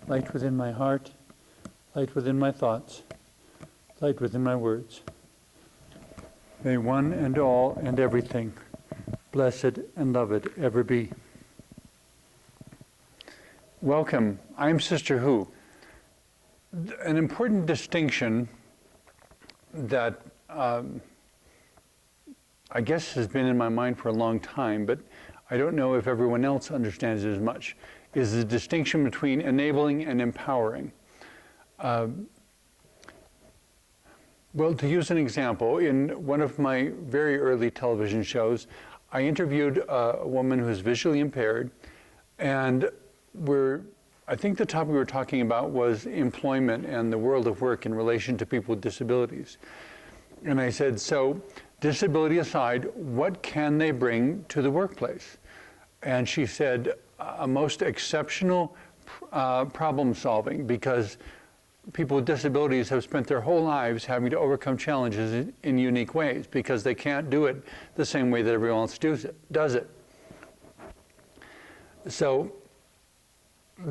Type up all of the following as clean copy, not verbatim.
light within my heart, light within my thoughts, light within my words. May one and all and everything, blessed and loved, ever be. Welcome. I'm Sister Who. An important distinction that I guess has been in my mind for a long time, but I don't know if everyone else understands it as much, is the distinction between enabling and empowering. Well, to use an example, in one of my very early television shows, I interviewed a woman who is visually impaired, and I think the topic we were talking about was employment and the world of work in relation to people with disabilities. And I said, so disability aside, what can they bring to the workplace? And she said, a most exceptional problem solving, because people with disabilities have spent their whole lives having to overcome challenges in unique ways because they can't do it the same way that everyone else does it. So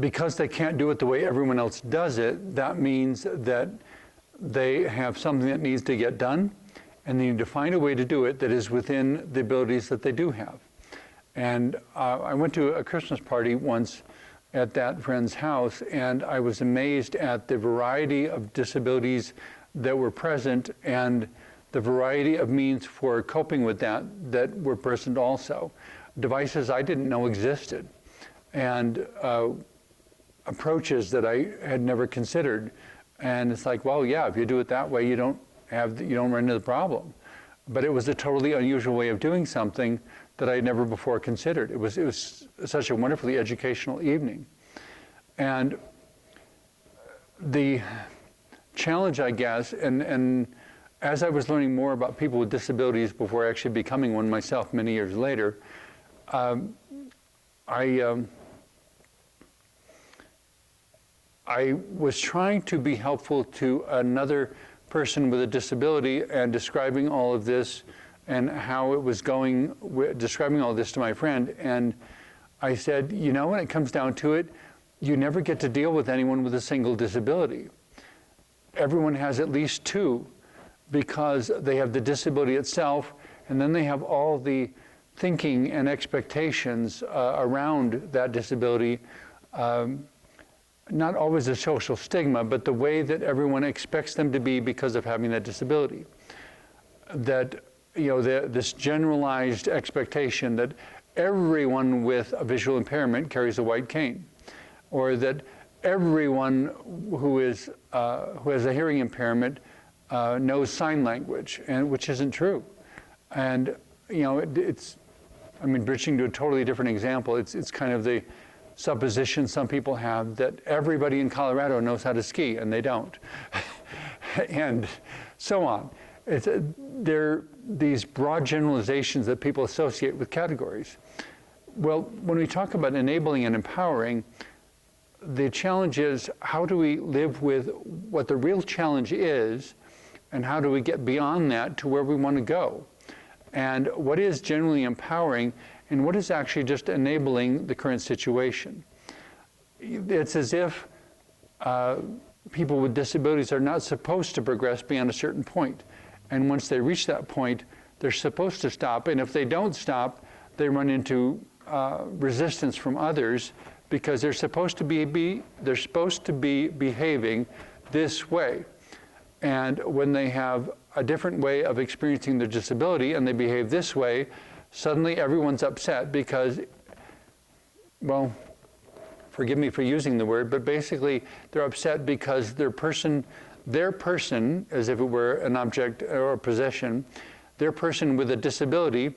because they can't do it the way everyone else does it, that means that they have something that needs to get done, and they need to find a way to do it that is within the abilities that they do have. And I went to a Christmas party once at that friend's house, and I was amazed at the variety of disabilities that were present and the variety of means for coping with that were present also. Devices I didn't know existed, and approaches that I had never considered. And it's like, well, yeah, if you do it that way, you don't run into the problem. But it was a totally unusual way of doing something that I had never before considered. It was such a wonderfully educational evening. And the challenge, I guess, and as I was learning more about people with disabilities before actually becoming one myself many years later, I was trying to be helpful to another person with a disability and describing all of this and how it was going, describing all this to my friend. And I said, you know, when it comes down to it, you never get to deal with anyone with a single disability. Everyone has at least two, because they have the disability itself, and then they have all the thinking and expectations around that disability. Not always a social stigma, but the way that everyone expects them to be because of having that disability. That, you know, this generalized expectation that everyone with a visual impairment carries a white cane, or that everyone who has a hearing impairment knows sign language, and which isn't true. And you know, bridging to a totally different example, it's kind of the supposition some people have that everybody in Colorado knows how to ski, and they don't, and so on. They're these broad generalizations that people associate with categories. Well, when we talk about enabling and empowering, the challenge is, how do we live with what the real challenge is, and how do we get beyond that to where we want to go? And what is generally empowering, and what is actually just enabling the current situation? It's as if people with disabilities are not supposed to progress beyond a certain point. And once they reach that point, they're supposed to stop. And if they don't stop, they run into resistance from others, because they're supposed to be behaving this way. And when they have a different way of experiencing their disability and they behave this way, suddenly everyone's upset because, well, forgive me for using the word, but basically they're upset because their person, as if it were an object or a possession, their person with a disability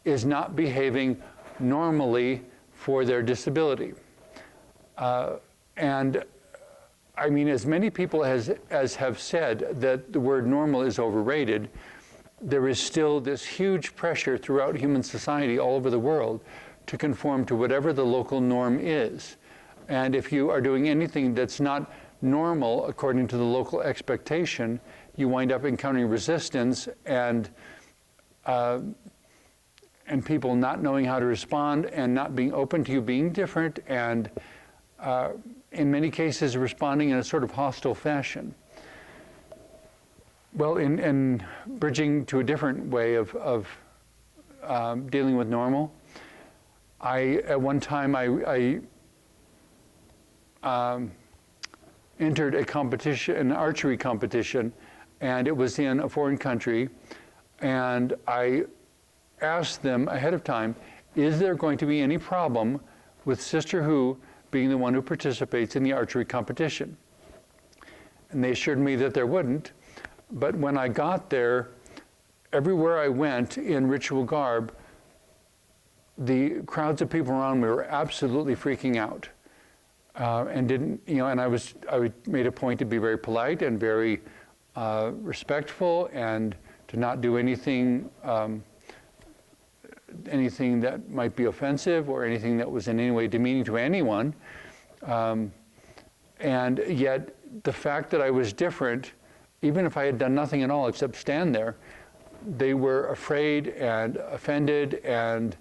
is not behaving normally for their disability. And I mean, as many people as have said that the word normal is overrated, there is still this huge pressure throughout human society all over the world to conform to whatever the local norm is. And if you are doing anything that's not normal according to the local expectation, you wind up encountering resistance and people not knowing how to respond and not being open to you being different, and in many cases responding in a sort of hostile fashion. Well, in bridging to a different way of dealing with normal, at one time I entered a competition, an archery competition, and it was in a foreign country, and I asked them ahead of time, is there going to be any problem with Sister Who being the one who participates in the archery competition? And they assured me that there wouldn't, but when I got there, everywhere I went in ritual garb, the crowds of people around me were absolutely freaking out. And didn't, and I made a point to be very polite and very respectful, and to not do anything that might be offensive or anything that was in any way demeaning to anyone. And yet, the fact that I was different, even if I had done nothing at all except stand there, they were afraid and offended, and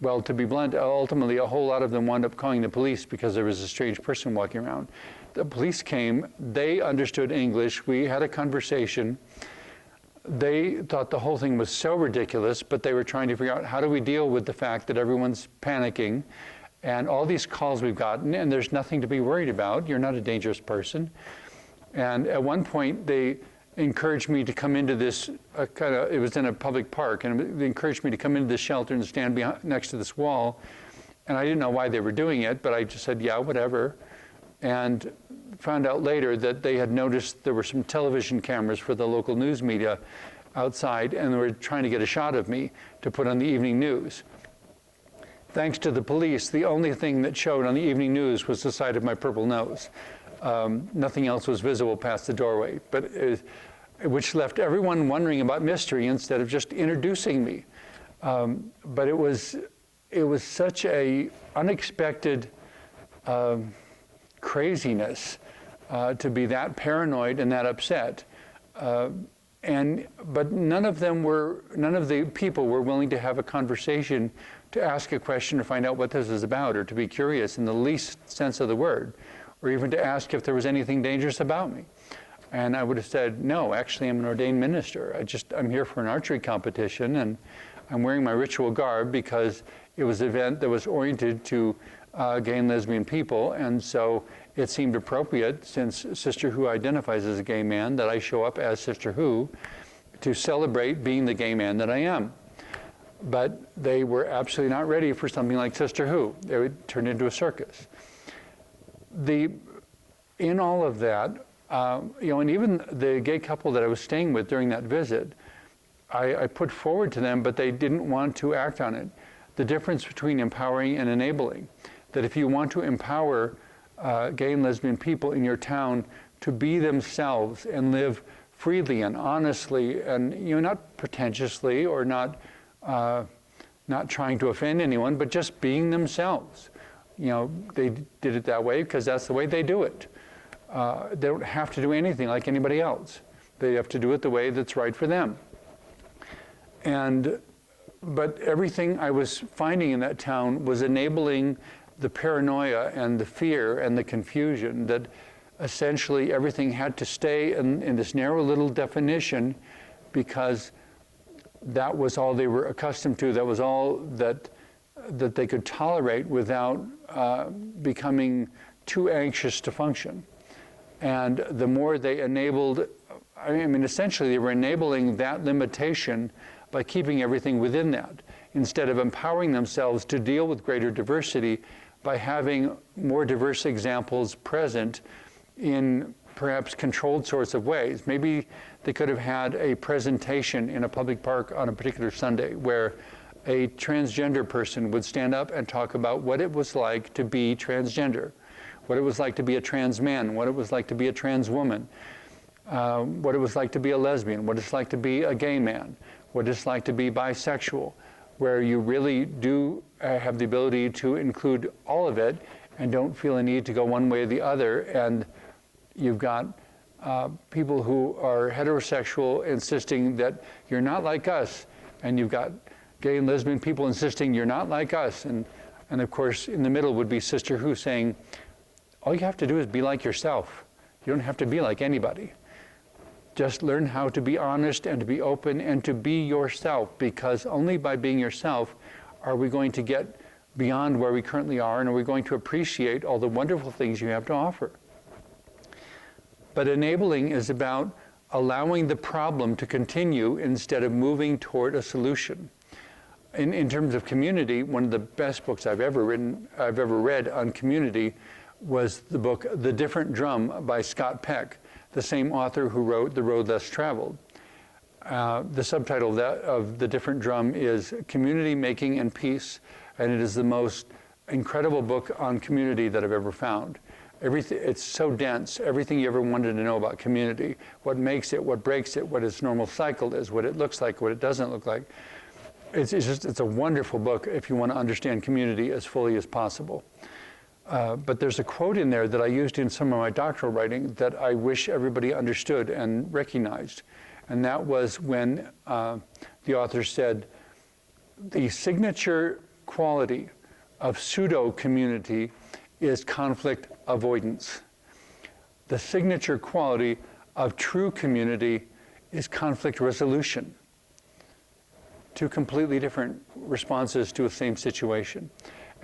well, to be blunt, ultimately a whole lot of them wound up calling the police because there was a strange person walking around. The police came, they understood English, we had a conversation. They thought the whole thing was so ridiculous, but they were trying to figure out, how do we deal with the fact that everyone's panicking and all these calls we've gotten, and there's nothing to be worried about, you're not a dangerous person. And at one point they encouraged me to come into this it was in a public park, and they encouraged me to come into this shelter and stand next to this wall. And I didn't know why they were doing it, but I just said, yeah, whatever. And found out later that they had noticed there were some television cameras for the local news media outside, and they were trying to get a shot of me to put on the evening news. Thanks to the police, the only thing that showed on the evening news was the side of my purple nose. Nothing else was visible past the doorway, which left everyone wondering about mystery instead of just introducing me. But it was such a unexpected craziness to be that paranoid and that upset. But none of the people were willing to have a conversation, to ask a question, to find out what this is about, or to be curious in the least sense of the word, or even to ask if there was anything dangerous about me. And I would have said, no, actually I'm an ordained minister. I'm here for an archery competition, and I'm wearing my ritual garb because it was an event that was oriented to gay and lesbian people, and so it seemed appropriate, since Sister Who identifies as a gay man, that I show up as Sister Who to celebrate being the gay man that I am. But they were absolutely not ready for something like Sister Who. It would turn into a circus. In all of that, and even the gay couple that I was staying with during that visit, I put forward to them, but they didn't want to act on it. The difference between empowering and enabling. That if you want to empower gay and lesbian people in your town to be themselves and live freely and honestly, and not pretentiously or not trying to offend anyone, but just being themselves. They did it that way because that's the way they do it. They don't have to do anything like anybody else. They have to do it the way that's right for them. But everything I was finding in that town was enabling the paranoia and the fear and the confusion, that essentially everything had to stay in this narrow little definition because that was all they were accustomed to. That was all that they could tolerate without becoming too anxious to function. And the more they enabled, essentially they were enabling that limitation by keeping everything within that, instead of empowering themselves to deal with greater diversity by having more diverse examples present in perhaps controlled sorts of ways. Maybe they could have had a presentation in a public park on a particular Sunday where a transgender person would stand up and talk about what it was like to be transgender, what it was like to be a trans man, what it was like to be a trans woman, what it was like to be a lesbian, what it's like to be a gay man, what it's like to be bisexual, where you really do have the ability to include all of it and don't feel a need to go one way or the other. And you've got people who are heterosexual insisting that you're not like us, and you've got gay and lesbian people insisting you're not like us. And And of course, in the middle would be Sister Who saying, all you have to do is be like yourself. You don't have to be like anybody. Just learn how to be honest and to be open and to be yourself, because only by being yourself are we going to get beyond where we currently are, and are we going to appreciate all the wonderful things you have to offer. But enabling is about allowing the problem to continue instead of moving toward a solution. In terms of community, one of the best books I've ever read on community was the book The Different Drum by Scott Peck, the same author who wrote The Road Less Traveled. The subtitle of The Different Drum is Community Making and Peace, and it is the most incredible book on community that I've ever found. It's so dense, everything you ever wanted to know about community, what makes it, what breaks it, what its normal cycle is, what it looks like, what it doesn't look like. It's a wonderful book if you want to understand community as fully as possible. But there's a quote in there that I used in some of my doctoral writing that I wish everybody understood and recognized. And that was when the author said, the signature quality of pseudo-community is conflict avoidance. The signature quality of true community is conflict resolution. Two completely different responses to the same situation.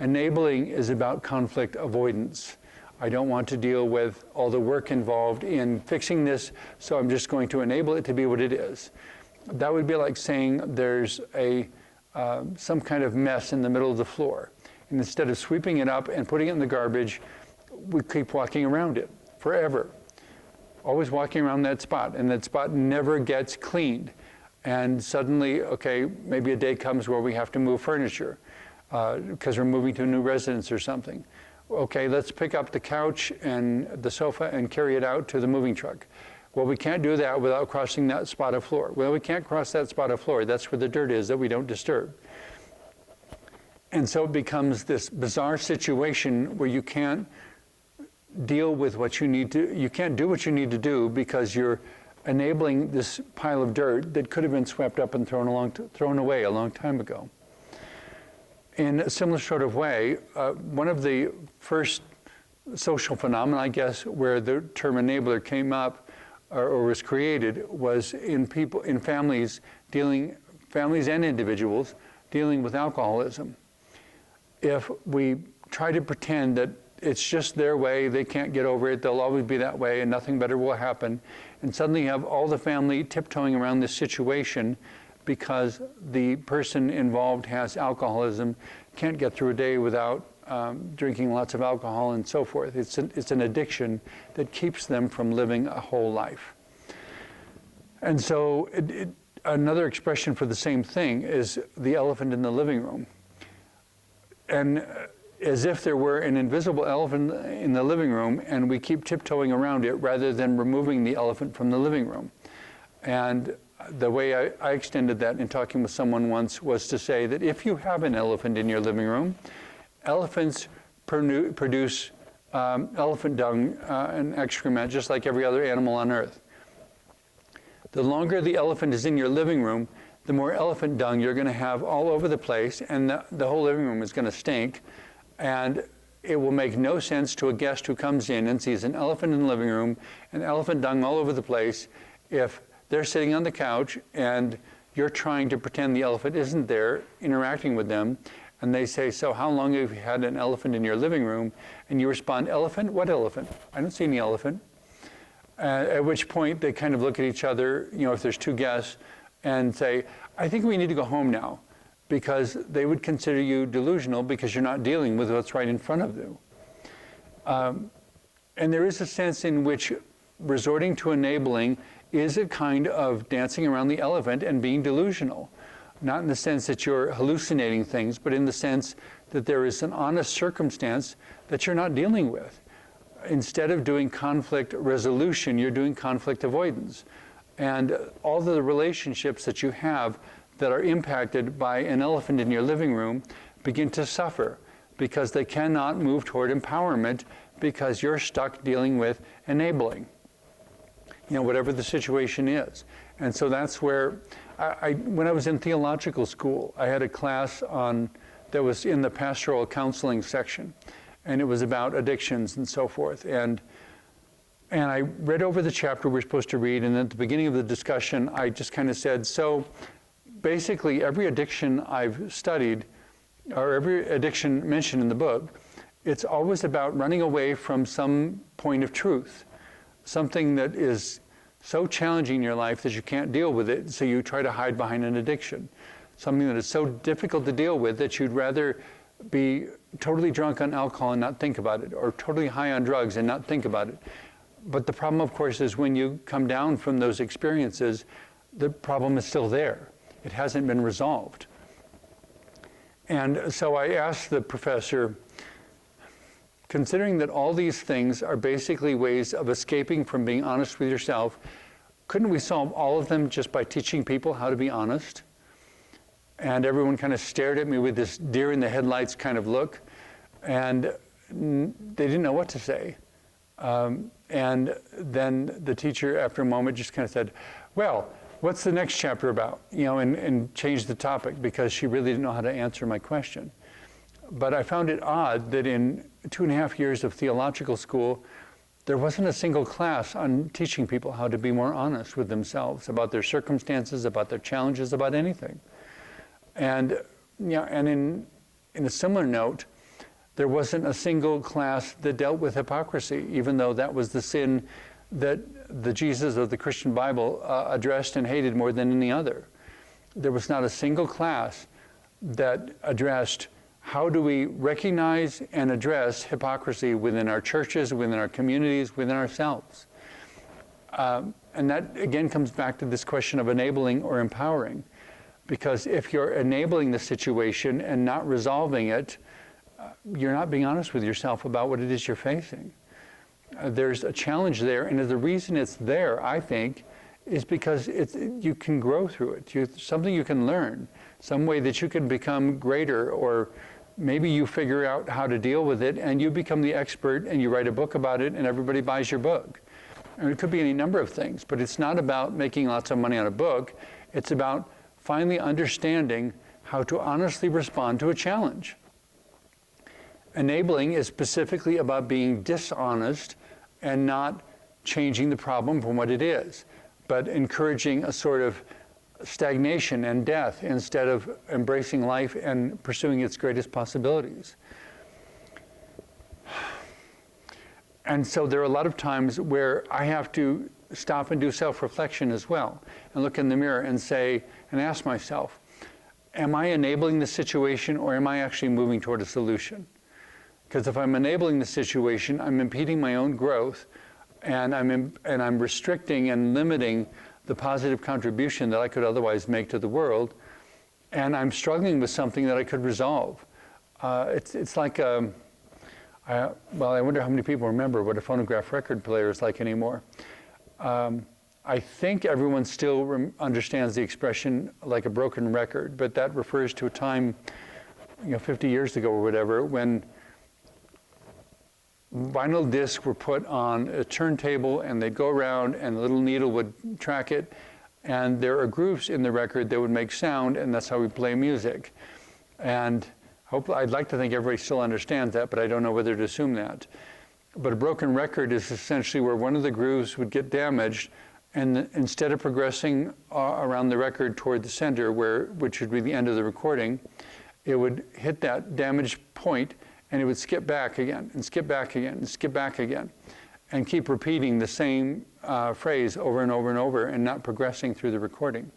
Enabling is about conflict avoidance. I don't want to deal with all the work involved in fixing this, so I'm just going to enable it to be what it is. That would be like saying there's some kind of mess in the middle of the floor. And instead of sweeping it up and putting it in the garbage, we keep walking around it forever. Always walking around that spot, and that spot never gets cleaned. And suddenly, okay, maybe a day comes where we have to move furniture because we're moving to a new residence or something. Okay, let's pick up the couch and the sofa and carry it out to the moving truck. Well, we can't do that without crossing that spot of floor. Well, we can't cross that spot of floor. That's where the dirt is that we don't disturb. And so it becomes this bizarre situation where you can't deal with what you need to, you can't do what you need to do because you're enabling this pile of dirt that could have been swept up and thrown away a long time ago. In a similar sort of way, one of the first social phenomena, I guess, where the term enabler came up or was created was in families and individuals dealing with alcoholism. If we try to pretend that it's just their way, they can't get over it, they'll always be that way, and nothing better will happen, and suddenly you have all the family tiptoeing around this situation because the person involved has alcoholism, can't get through a day without drinking lots of alcohol and so forth. It's an addiction that keeps them from living a whole life. And so another expression for the same thing is the elephant in the living room. And as if there were an invisible elephant in the living room, and we keep tiptoeing around it rather than removing the elephant from the living room. And the way I extended that in talking with someone once was to say that if you have an elephant in your living room, elephants produce elephant dung and excrement just like every other animal on earth. The longer the elephant is in your living room, the more elephant dung you're going to have all over the place, and the whole living room is going to stink. And it will make no sense to a guest who comes in and sees an elephant in the living room and elephant dung all over the place if they're sitting on the couch and you're trying to pretend the elephant isn't there, interacting with them, and they say, so how long have you had an elephant in your living room? And you respond, elephant? What elephant? I don't see any elephant. At which point they kind of look at each other, if there's two guests, and say, I think we need to go home now, because they would consider you delusional because you're not dealing with what's right in front of you. And there is a sense in which resorting to enabling is a kind of dancing around the elephant and being delusional. Not in the sense that you're hallucinating things, but in the sense that there is an honest circumstance that you're not dealing with. Instead of doing conflict resolution, you're doing conflict avoidance. And all the relationships that you have that are impacted by an elephant in your living room begin to suffer because they cannot move toward empowerment because you're stuck dealing with enabling, whatever the situation is. And so that's where, when I was in theological school, I had a class on that was in the pastoral counseling section, and it was about addictions and so forth. And I read over the chapter we're supposed to read, and at the beginning of the discussion, I just kind of said, so basically every addiction I've studied, or every addiction mentioned in the book, it's always about running away from some point of truth, something that is so challenging in your life that you can't deal with it, so you try to hide behind an addiction. Something that is so difficult to deal with that you'd rather be totally drunk on alcohol and not think about it, or totally high on drugs and not think about it. But the problem, of course, is when you come down from those experiences, the problem is still there. It hasn't been resolved. And so I asked the professor, considering that all these things are basically ways of escaping from being honest with yourself, couldn't we solve all of them just by teaching people how to be honest? And everyone kind of stared at me with this deer in the headlights kind of look, and they didn't know what to say. And then the teacher, after a moment, just kind of said, well, what's the next chapter about? You know, and changed the topic, because she really didn't know how to answer my question. But I found it odd that in 2.5 years of theological school, there wasn't a single class on teaching people how to be more honest with themselves, about their circumstances, about their challenges, about anything. And, you know, and in a similar note, there wasn't a single class that dealt with hypocrisy, even though that was the sin that the Jesus of the Christian Bible addressed and hated more than any other. There was not a single class that addressed how do we recognize and address hypocrisy within our churches, within our communities, within ourselves. And that, again, comes back to this question of enabling or empowering. Because if you're enabling the situation and not resolving it, you're not being honest with yourself about what it is you're facing. There's a challenge there, and the reason it's there, I think, is because you can grow through it. Something you can learn, some way that you can become greater, or maybe you figure out how to deal with it and you become the expert and you write a book about it and everybody buys your book. And it could be any number of things, but it's not about making lots of money on a book. It's about finally understanding how to honestly respond to a challenge. Enabling is specifically about being dishonest and not changing the problem from what it is, but encouraging a sort of stagnation and death instead of embracing life and pursuing its greatest possibilities. And so there are a lot of times where I have to stop and do self-reflection as well, and look in the mirror and say, and ask myself, am I enabling the situation, or am I actually moving toward a solution? Because if I'm enabling the situation, I'm impeding my own growth, and I'm restricting and limiting the positive contribution that I could otherwise make to the world, and I'm struggling with something that I could resolve. It's like, well, I wonder how many people remember what a phonograph record player is like anymore. I think everyone still understands the expression like a broken record, but that refers to a time, 50 years ago or whatever, when vinyl discs were put on a turntable and they'd go around and the little needle would track it, and there are grooves in the record that would make sound, and that's how we play music. And I'd like to think everybody still understands that, but I don't know whether to assume that. But a broken record is essentially where one of the grooves would get damaged, and instead of progressing around the record toward the center, which would be the end of the recording, it would hit that damaged point, and it would skip back again, and skip back again, and skip back again, and keep repeating the same phrase over and over and over, and not progressing through the recording.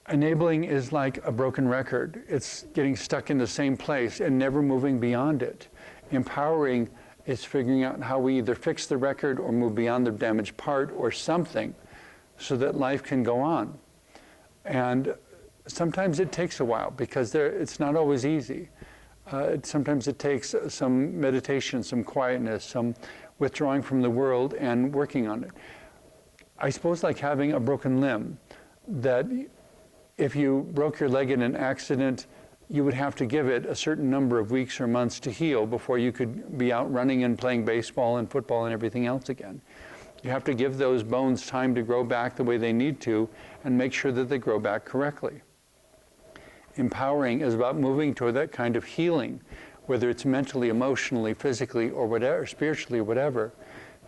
Enabling is like a broken record. It's getting stuck in the same place and never moving beyond it. Empowering is figuring out how we either fix the record or move beyond the damaged part or something so that life can go on. And sometimes it takes a while because it's not always easy. Sometimes it takes some meditation, some quietness, some withdrawing from the world and working on it. I suppose like having a broken limb, that if you broke your leg in an accident, you would have to give it a certain number of weeks or months to heal before you could be out running and playing baseball and football and everything else again. You have to give those bones time to grow back the way they need to and make sure that they grow back correctly. empowering is about moving toward that kind of healing, whether it's mentally, emotionally, physically, or whatever, spiritually, or whatever.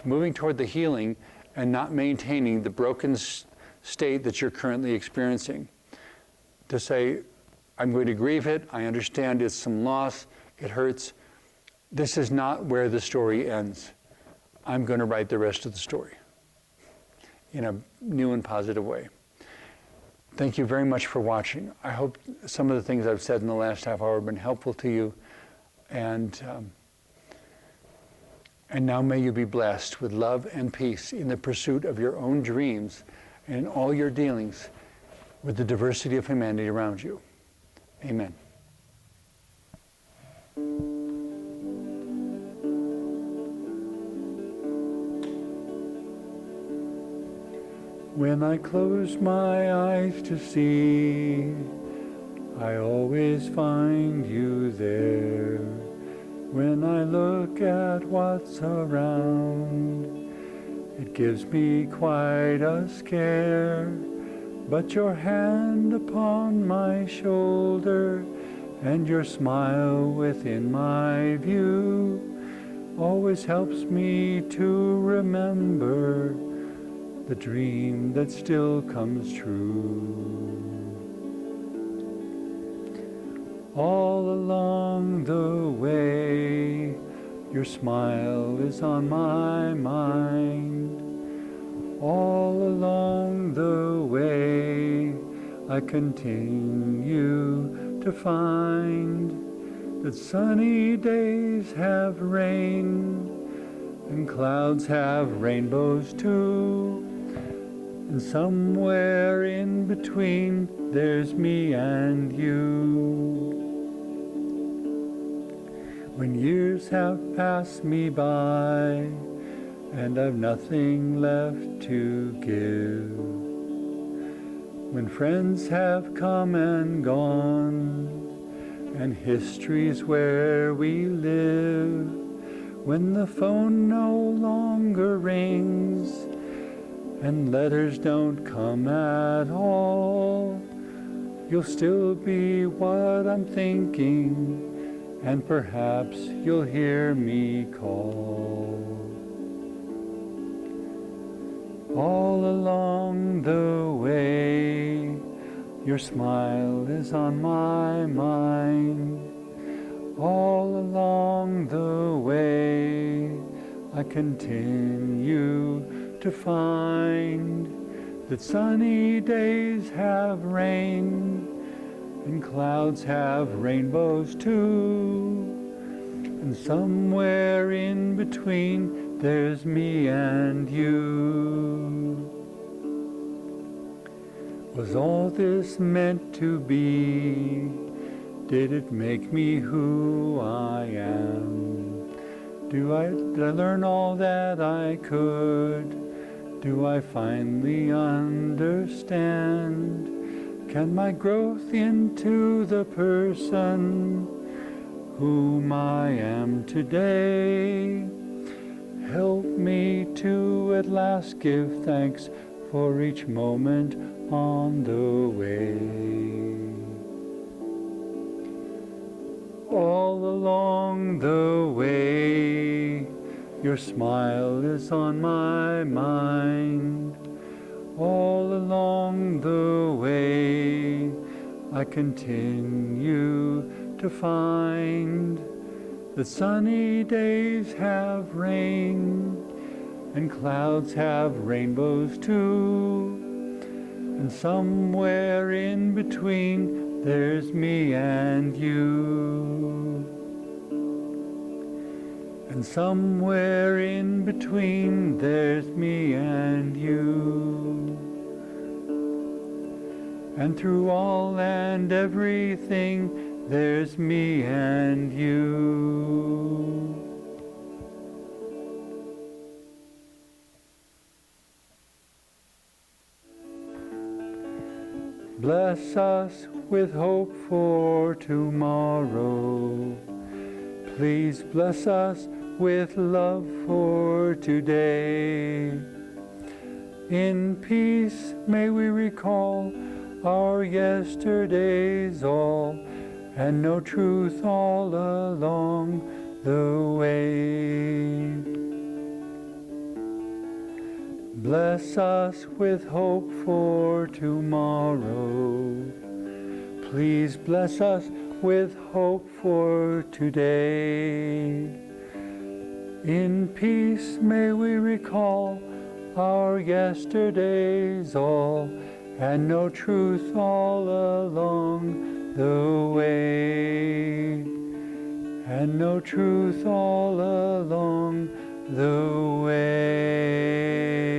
Moving toward the healing and not maintaining the broken state that you're currently experiencing. To say, I'm going to grieve it, I understand it's some loss, it hurts. This is not where the story ends. I'm going to write the rest of the story in a new and positive way. Thank you very much for watching. I hope some of the things I've said in the last half hour have been helpful to you. And now may you be blessed with love and peace in the pursuit of your own dreams and in all your dealings with the diversity of humanity around you. Amen. When I close my eyes to see, I always find you there. When I look at what's around, it gives me quite a scare. But your hand upon my shoulder and your smile within my view always helps me to remember the dream that still comes true. All along the way, your smile is on my mind. All along the way, I continue to find that sunny days have rain and clouds have rainbows too. And somewhere in between, there's me and you. When years have passed me by, and I've nothing left to give, when friends have come and gone, and history's where we live, when the phone no longer rings, and letters don't come at all, you'll still be what I'm thinking, and perhaps you'll hear me call. All along the way, your smile is on my mind. All along the way, I continue to find that sunny days have rain and clouds have rainbows too, and somewhere in between there's me and you. Was all this meant to be? Did it make me who I am? Did I learn all that I could? Do I finally understand? Can my growth into the person whom I am today help me to at last give thanks for each moment on the way? All along the way, your smile is on my mind. All along the way, I continue to find that sunny days have rain and clouds have rainbows too, and somewhere in between there's me and you. And somewhere in between there's me and you. And through all and everything there's me and you. Bless us with hope for tomorrow. Please bless us with love for today. In peace may we recall our yesterdays all, and know truth all along the way. Bless us with hope for tomorrow. Please bless us with hope for today. In peace may we recall our yesterdays all, and know truth all along the way. And know truth all along the way.